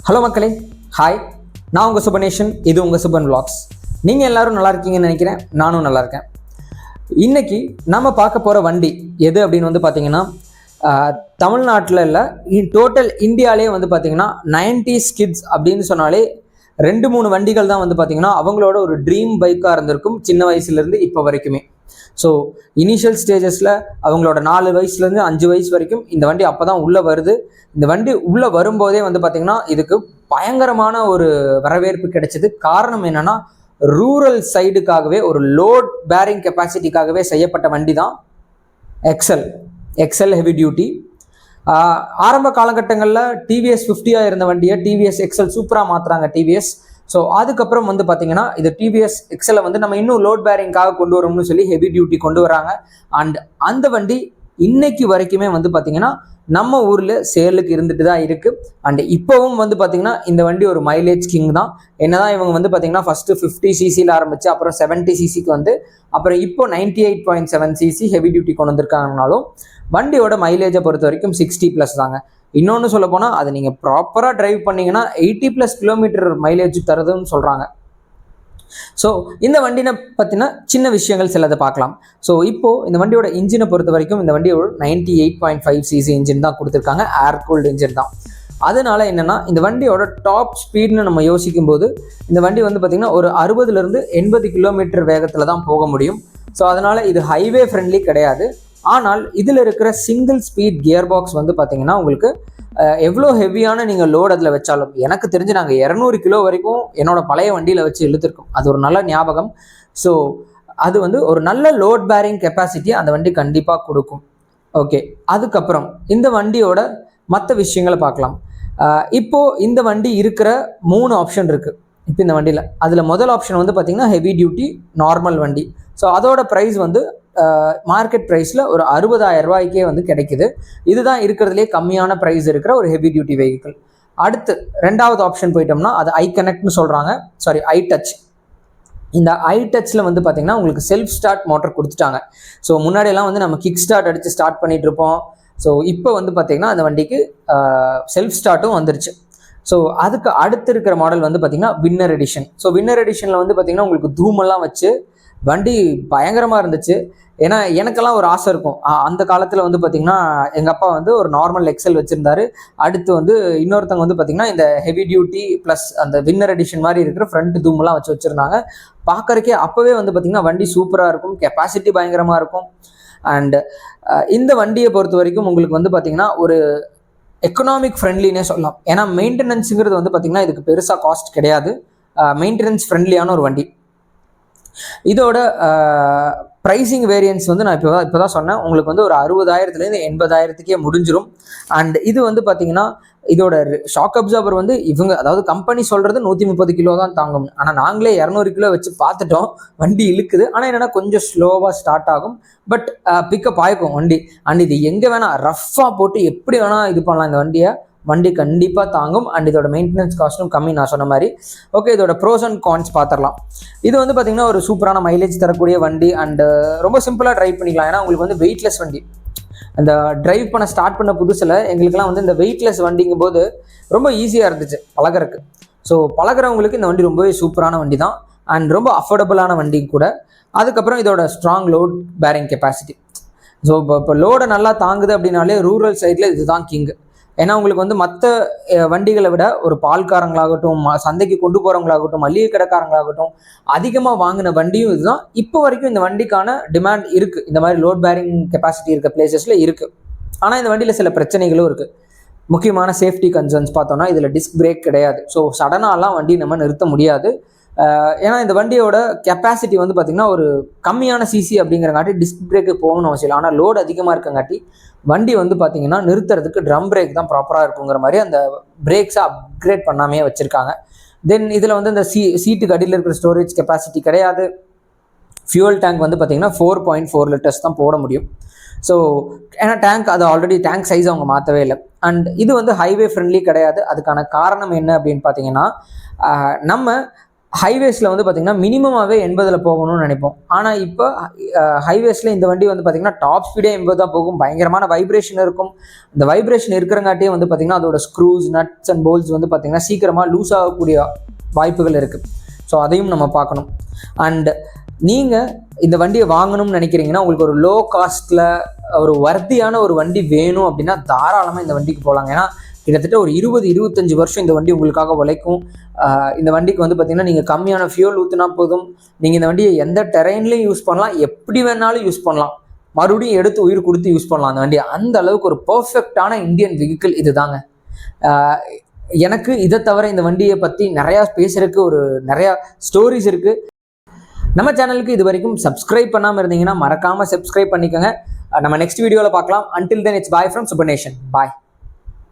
Hello மக்களே, hi. நான் உங்கள் சுபநேஷன், இது உங்கள் சுபன் விளாக்ஸ். நீங்கள் எல்லோரும் நல்லா இருக்கீங்கன்னு நினைக்கிறேன். நானும் நல்லா இருக்கேன். இன்றைக்கி நம்ம பார்க்க போகிற வண்டி எது அப்படின்னு வந்து பார்த்திங்கன்னா, தமிழ்நாட்டில் இல்லை, டோட்டல் இந்தியாவிலே வந்து பார்த்திங்கன்னா 90s கிட்ஸ் அப்படின்னு சொன்னாலே 2-3 வண்டிகள் தான் வந்து பார்த்திங்கன்னா அவங்களோட ஒரு ட்ரீம் பைக்காக இருந்திருக்கும் சின்ன வயசுலேருந்து இப்போ வரைக்குமே. ஸோ இனிஷியல் ஸ்டேஜஸில் அவங்களோட 4 வயசுலேருந்து 5 வயசு வரைக்கும் இந்த வண்டி அப்போ தான் உள்ளே வருது. இந்த வண்டி உள்ளே வரும்போதே வந்து பார்த்திங்கன்னா இதுக்கு பயங்கரமான ஒரு வரவேற்பு கிடைச்சிது. காரணம் என்னென்னா, ரூரல் சைடுக்காகவே ஒரு லோட் பேரிங் கெப்பாசிட்டிக்காகவே செய்யப்பட்ட வண்டி தான் எக்ஸல் ஹெவி டியூட்டி. ஆரம்ப காலகட்டங்களில் டிவிஎஸ் 50 இருந்த வண்டியை டிவிஎஸ் எக்ஸல் சூப்பராக மாற்றுறாங்க டிவிஎஸ். ஸோ அதுக்கப்புறம் வந்து பார்த்தீங்கன்னா இது டிவிஎஸ் எக்ஸலை வந்து நம்ம இன்னும் லோட் பேரிங்காக கொண்டு வரோம்னு சொல்லி ஹெவி டியூட்டி கொண்டு வராங்க. அண்ட் அந்த வண்டி இன்னைக்கு வரைக்குமே வந்து பார்த்தீங்கன்னா நம்ம ஊரில் சேலுக்கு இருந்துட்டு தான் இருக்குது. அண்ட் இப்போவும் வந்து பார்த்தீங்கன்னா இந்த வண்டி ஒரு மைலேஜ் கிங் தான். என்னதான் இவங்க வந்து பார்த்தீங்கன்னா ஃபஸ்ட்டு 50 சிசியில் ஆரம்பித்து அப்புறம் 70 சிசிக்கு வந்து அப்புறம் இப்போ 98.7 சிசி ஹெவி டியூட்டி கொண்டு வந்திருக்காங்கனாலும் வண்டியோட மைலேஜை பொறுத்த வரைக்கும் 60+ தாங்க. இன்னொன்று சொல்ல போனால் அது நீங்கள் ப்ராப்பராக டிரைவ் பண்ணிங்கன்னா 80+ கிலோமீட்டர் மைலேஜ் தருதுன்னு சொல்கிறாங்க. ஸோ இந்த வண்டினை பற்றின சின்ன விஷயங்கள் சிலதை பார்க்கலாம். ஸோ இப்போது இந்த வண்டியோட இன்ஜினை பொறுத்த வரைக்கும் இந்த வண்டியோட 98.5 சிசி இன்ஜின் தான் கொடுத்துருக்காங்க. ஏர் கூல்டு இன்ஜின் தான். அதனால என்னென்னா, இந்த வண்டியோட டாப் ஸ்பீட்னு நம்ம யோசிக்கும் போது இந்த வண்டி வந்து பார்த்திங்கன்னா ஒரு 60லேருந்து 80 கிலோமீட்டர் வேகத்தில் தான் போக முடியும். ஸோ அதனால் இது ஹைவே ஃப்ரெண்ட்லி கிடையாது. ஆனால் இதில் இருக்கிற சிங்கிள் ஸ்பீட் கியர் பாக்ஸ் வந்து பார்த்திங்கன்னா உங்களுக்கு எவ்வளோ ஹெவியான நீங்கள் லோட் அதில் வச்சாலும், எனக்கு தெரிஞ்சு நாங்கள் 200 கிலோ வரைக்கும் என்னோடய பழைய வண்டியில் வச்சு இழுத்துருக்கோம். அது ஒரு நல்ல ஞாபகம். ஸோ அது வந்து ஒரு நல்ல லோட் பேரிங் கெப்பாசிட்டியை அந்த வண்டி கண்டிப்பாக கொடுக்கும். ஓகே, அதுக்கப்புறம் இந்த வண்டியோட மற்ற விஷயங்களை பார்க்கலாம். இப்போது இந்த வண்டி இருக்கிற 3 ஆப்ஷன் இருக்குது இப்போ இந்த வண்டியில். அதில் முதல் ஆப்ஷன் வந்து பார்த்திங்கன்னா ஹெவி டியூட்டி நார்மல் வண்டி. ஸோ அதோட ப்ரைஸ் வந்து மார்க்கெட் ப்ரைஸில் ஒரு 60,000 ரூபாய்க்கே வந்து கிடைக்குது. இதுதான் இருக்கிறதுலே கம்மியான ப்ரைஸ் இருக்கிற ஒரு ஹெவி டியூட்டி வெஹிக்கிள். அடுத்து 2வது ஆப்ஷன் போயிட்டோம்னா அது iConnectனு சொல்கிறாங்க, சாரி iTouch. இந்த iTouchல வந்து பார்த்திங்கன்னா உங்களுக்கு செல்ஃப் ஸ்டார்ட் மோட்டர் கொடுத்துட்டாங்க. ஸோ முன்னாடியெல்லாம் வந்து நம்ம கிக் ஸ்டார்ட் அடித்து ஸ்டார்ட் பண்ணிகிட்டு இருப்போம். ஸோ இப்போ வந்து பார்த்திங்கன்னா அந்த வண்டிக்கு செல்ஃப் ஸ்டார்ட்டும் வந்துருச்சு. ஸோ அதுக்கு அடுத்து இருக்கிற மாடல் வந்து பார்த்திங்கன்னா வின்னர் எடிஷன். ஸோ வின்னர் எடிஷனில் வந்து பார்த்திங்கன்னா உங்களுக்கு தூமெல்லாம் வச்சு வண்டி பயங்கரமாக இருந்துச்சு. ஏன்னா எனக்கெல்லாம் ஒரு ஆசை இருக்கும். அந்த காலத்தில் வந்து பார்த்திங்கன்னா எங்கள் அப்பா வந்து ஒரு நார்மல் எக்ஸல் வச்சுருந்தாரு. அடுத்து வந்து இன்னொருத்தவங்க வந்து பார்த்திங்கன்னா இந்த ஹெவி டியூட்டி ப்ளஸ் அந்த வின்னர் எடிஷன் மாதிரி இருக்கிற ஃப்ரண்ட் தூமெல்லாம் வச்சுருந்தாங்க. பார்க்குறக்கே அப்போவே வந்து பார்த்திங்கன்னா வண்டி சூப்பராக இருக்கும், கெப்பாசிட்டி பயங்கரமாக இருக்கும். அண்டு இந்த வண்டியை பொறுத்த வரைக்கும் உங்களுக்கு வந்து பார்த்திங்கன்னா ஒரு எக்கனாமிக் ஃப்ரெண்ட்லினே சொல்லலாம். ஏன்னா மெயின்டெனன்ஸுங்கிறது வந்து பார்த்திங்கன்னா இதுக்கு பெருசாக காஸ்ட் கிடையாது. மெயின்டெனன்ஸ் ஃப்ரெண்ட்லியான ஒரு வண்டி. இதோட ப்ரைஸிங் வேரியன்ஸ் வந்து நான் இப்போ தான் சொன்னேன். உங்களுக்கு வந்து ஒரு 60,000லேருந்து 80,000க்கே முடிஞ்சிடும். அண்ட் இது வந்து பார்த்திங்கன்னா இதோட ஷாக் அப்சார்பர் வந்து இவங்க, அதாவது கம்பெனி சொல்கிறது 130 கிலோ தான் தாங்கும். ஆனால் நாங்களே 200 கிலோ வச்சு பார்த்துட்டோம். வண்டி இழுக்குது. ஆனால் என்னென்னா கொஞ்சம் ஸ்லோவாக ஸ்டார்ட் ஆகும். பட் பிக்கப் ஆகிக்கும் வண்டி. அண்ட் இது எங்கே வேணால் ரஃப்பாக போட்டு எப்படி வேணால் இது பண்ணலாம். இந்த வண்டி கண்டிப்பாக தாங்கும். அண்ட் இதோட மெயின்டெனன்ஸ் காஸ்ட்டும் கம்மி, நான் சொன்ன மாதிரி. ஓகே, இதோட ப்ரோஸ் அண்ட் கான்ஸ் பார்த்துடலாம். இது வந்து பார்த்திங்கன்னா ஒரு சூப்பரான மைலேஜ் தரக்கூடிய வண்டி. அண்டு ரொம்ப சிம்பிளாக ட்ரைவ் பண்ணிக்கலாம். ஏன்னா உங்களுக்கு வந்து வெயிட்லெஸ் வண்டி. அந்த ட்ரைவ் பண்ண ஸ்டார்ட் பண்ண புதுசில் எங்களுக்கெல்லாம் வந்து இந்த வெயிட்லெஸ் வண்டிங்கும் போது ரொம்ப ஈஸியாக இருந்துச்சு பழகிறதுக்கு. ஸோ பழகிறவங்களுக்கு இந்த வண்டி ரொம்பவே சூப்பரான வண்டி தான். அண்ட் ரொம்ப அஃபோர்டபுளான வண்டி கூட. அதுக்கப்புறம் இதோட strong load bearing capacity. So இப்போ லோடை நல்லா தாங்குது அப்படின்னாலே ரூரல் சைடில் இதுதான் கிங்கு. ஏன்னா உங்களுக்கு வந்து மற்ற வண்டிகளை விட ஒரு பால்காரங்களாகட்டும், சந்தைக்கு கொண்டு போகிறவங்களாகட்டும், மளிகை கடைக்காரங்களாகட்டும் அதிகமாக வாங்கின வண்டியும் இதுதான். இப்போ வரைக்கும் இந்த வண்டிக்கான டிமாண்ட் இருக்குது. இந்த மாதிரி லோட் பேரிங் கெப்பாசிட்டி இருக்க பிளேசஸில் இருக்குது. ஆனால் இந்த வண்டியில் சில பிரச்சனைகளும் இருக்குது. முக்கியமான சேஃப்டி கன்சர்ன்ஸ் பார்த்தோம்னா இதில் டிஸ்க் பிரேக் கிடையாது. ஸோ சடனாலாம் வண்டி நம்ம நிறுத்த முடியாது. ஏன்னா இந்த வண்டியோட கெப்பாசிட்டி வந்து பார்த்திங்கன்னா ஒரு கம்மியான சிசி அப்படிங்கிறங்காட்டி டிஸ்க் பிரேக்கு போகணும்னு அவசியம் இல்லை. ஆனால் லோடு அதிகமாக இருக்கங்காட்டி வண்டி வந்து பார்த்திங்கன்னா நிறுத்துறதுக்கு ட்ரம் பிரேக் தான் ப்ராப்பராக இருக்குங்கிற மாதிரி அந்த பிரேக்ஸை அப்கிரேட் பண்ணாமே வச்சுருக்காங்க. தென் இதில் வந்து இந்த சீட்டுக்கு அடியில் இருக்கிற ஸ்டோரேஜ் கெப்பாசிட்டி கிடையாது. ஃபியூல் டேங்க் வந்து பார்த்திங்கன்னா 4.4 லிட்டர்ஸ் தான் போட முடியும். ஸோ ஏன்னா டேங்க் அது ஆல்ரெடி டேங்க் சைஸ் அவங்க மாற்றவே இல்லை. அண்ட் இது வந்து ஹைவே ஃப்ரெண்ட்லி கிடையாது. அதுக்கான காரணம் என்ன அப்படின்னு பார்த்தீங்கன்னா, நம்ம ஹைவேஸில் வந்து பார்த்திங்கன்னா மினிமமாகவே 80 போகணும்னு நினைப்போம். ஆனால் இப்போ ஹைவேஸில் இந்த வண்டி வந்து பார்த்திங்கன்னா டாப் ஸ்பீடே 80 தான் போகும். பயங்கரமான வைப்ரேஷன் இருக்கும். இந்த வைப்ரேஷன் இருக்கிறங்காட்டியே வந்து பார்த்திங்கன்னா அதோட ஸ்க்ரூஸ், நட்ஸ் அண்ட் போல்ஸ் வந்து பார்த்திங்கன்னா சீக்கிரமாக லூஸ் ஆகக்கூடிய வாய்ப்புகள் இருக்குது. ஸோ அதையும் நம்ம பார்க்கணும். அண்ட் நீங்கள் இந்த வண்டியை வாங்கணும்னு நினைக்கிறீங்கன்னா, உங்களுக்கு ஒரு லோ காஸ்ட்டில் ஒரு வர்த்தியான ஒரு வண்டி வேணும் அப்படின்னா தாராளமாக இந்த வண்டிக்கு போகலாங்க. ஏன்னா கிட்டத்தட்ட ஒரு 20-25 வருஷம் இந்த வண்டி உங்களுக்காக உழைக்கும். இந்த வண்டிக்கு வந்து பார்த்திங்கன்னா நீங்கள் கம்மியான ஃபியூல் ஊற்றினா போதும். நீங்கள் இந்த வண்டியை எந்த டெரெயின்லையும் யூஸ் பண்ணலாம், எப்படி வேணாலும் யூஸ் பண்ணலாம். மறுபடியும் எடுத்து உயிர் கொடுத்து யூஸ் பண்ணலாம் அந்த வண்டியை. அந்த அளவுக்கு ஒரு பர்ஃபெக்டான இந்தியன் வெஹிக்கிள் இது தாங்க. எனக்கு இதை தவிர இந்த வண்டியை பற்றி நிறையா பேசுறதுக்கு நிறையா ஸ்டோரிஸ் இருக்குது. நம்ம சேனலுக்கு இது வரைக்கும் சப்ஸ்கிரைப் பண்ணாமல் இருந்தீங்கன்னா மறக்காமல் சப்ஸ்கிரைப் பண்ணிக்கோங்க. நம்ம நெக்ஸ்ட் வீடியோவில் பார்க்கலாம். Until then it's bye from Supernation. Bye.